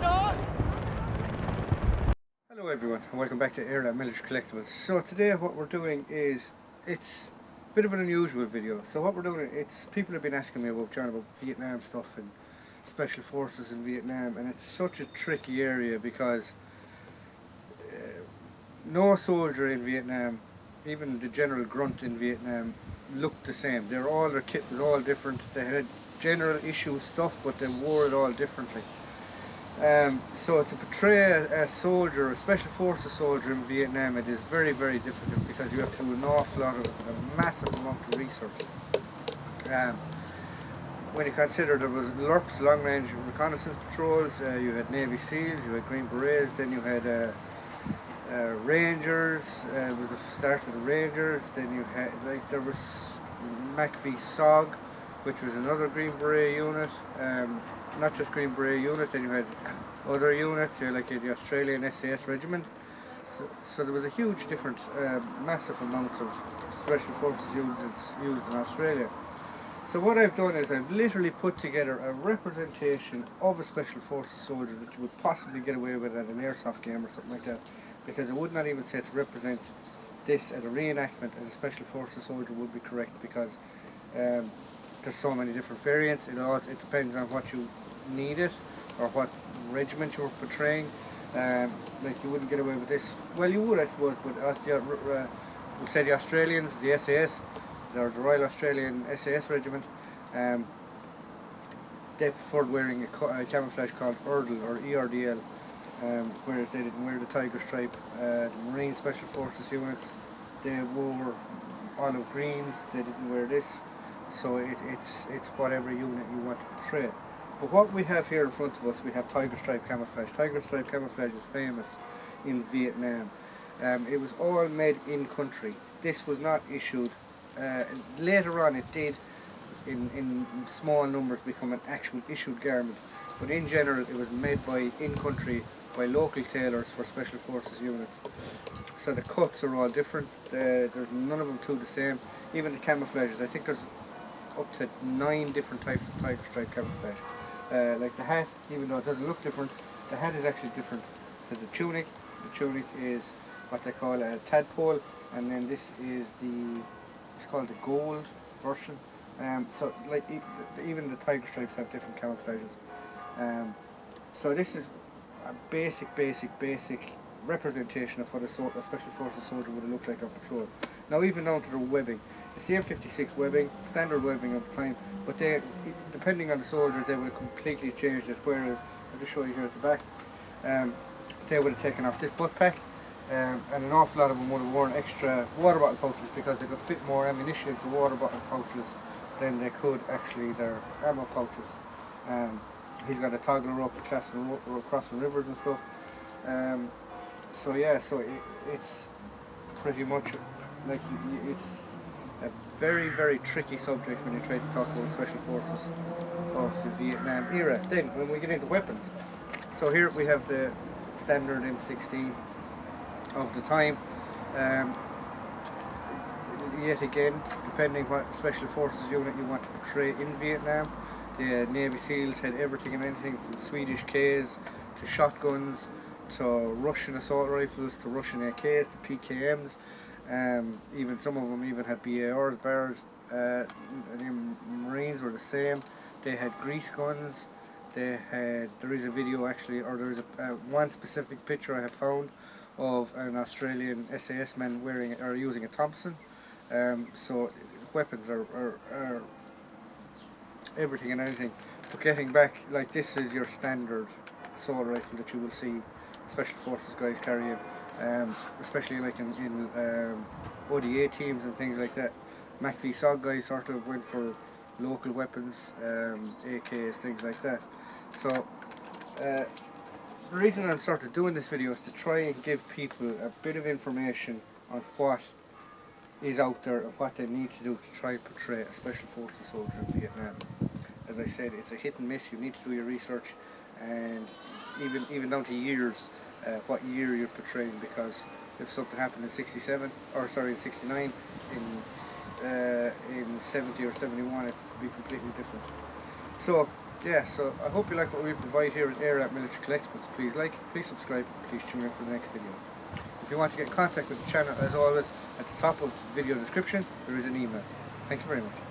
Hello everyone and welcome back to Airline Military Collectibles. So today what we're doing is, it's a bit of an unusual video. So what we're doing, it's people have been asking me about Vietnam stuff and Special Forces in Vietnam, and it's such a tricky area because no soldier in Vietnam, even the general grunt in Vietnam, looked the same. Their kit was all different. They had general issue stuff, but they wore it all differently. So to portray a soldier, a Special Forces soldier in Vietnam, it is very, very difficult because you have to do an awful lot of, a massive amount of research. When you consider there was LRPs, long range reconnaissance patrols, you had Navy SEALs, you had Green Berets, then you had Rangers, it was the start of the Rangers, then you had, there was MACV SOG, which was another Green Beret unit. Not just Green Beret unit, then you had other units, you had the Australian SAS regiment. So there was a huge different, massive amounts of Special Forces units used in Australia. So what I've done is I've literally put together a representation of a Special Forces soldier that you would possibly get away with at an airsoft game or something like that, because I would not even say to represent this at a reenactment as a Special Forces soldier would be correct, because there's so many different variants. It depends on what you needed or what regiment you were portraying. Like you wouldn't get away with this. Well, you would, I suppose, but we'll say the Australians, the SAS, or the Royal Australian SAS regiment, they preferred wearing a camouflage called ERDL or ERDL, whereas they didn't wear the tiger stripe. The Marine Special Forces units, they wore olive greens. They didn't wear this. So it's whatever unit you want to portray. But what we have here in front of us, we have tiger stripe camouflage. Tiger stripe camouflage is famous in Vietnam. It was all made in country. This was not issued. Later on it did in small numbers become an actual issued garment. But in general it was made in country by local tailors for Special Forces units. So the cuts are all different. There's none of them two the same. Even the camouflages, I think there's up to 9 different types of tiger stripe camouflage. Like the hat, even though it doesn't look different, the hat is actually different to the tunic. The tunic is what they call a tadpole, and then this is it's called the gold version. So like even the tiger stripes have different camouflages. So this is a basic representation of what a Special Forces soldier would have looked like on patrol. Now even down to the webbing. It's the M56 webbing, standard webbing at the time, but they, depending on the soldiers, they would have completely changed it, whereas, I'll just show you here at the back, they would have taken off this butt pack, and an awful lot of them would have worn extra water bottle pouches because they could fit more ammunition into water bottle pouches than they could actually their ammo pouches. He's got a toggle rope for crossing rivers and stuff. So yeah, so it's pretty much like it's a very, very tricky subject when you try to talk about Special Forces of the Vietnam era. Then, when we get into weapons, so here we have the standard M16 of the time. Yet again, depending what Special Forces unit you want to portray in Vietnam, the Navy SEALs had everything and anything from Swedish Ks to shotguns to Russian assault rifles to Russian AKs to PKMs. Even some of them even had BARs, bars. The Marines were the same. They had grease guns. There is a video actually, or there is one specific picture I have found of an Australian SAS man using a Thompson. So weapons are everything and anything. But getting back, like this is your standard assault rifle that you will see Special Forces guys carrying. Especially like in ODA teams and things like that. MACV SOG guys sort of went for local weapons, AKs, things like that. So the reason I'm sort of doing this video is to try and give people a bit of information on what is out there and what they need to do to try and portray a Special Forces soldier in Vietnam. As I said, it's a hit and miss. You need to do your research, and even down to years, what year you're portraying, because if something happened in 67, or sorry, in 69, in 70 or 71, it could be completely different. So Yeah, so I hope you like what we provide here at Air Military Collectibles. Please like, please subscribe, please tune in for the next video. If you want to get in contact with the channel, as always, at the top of the video description there is an email. Thank you very much.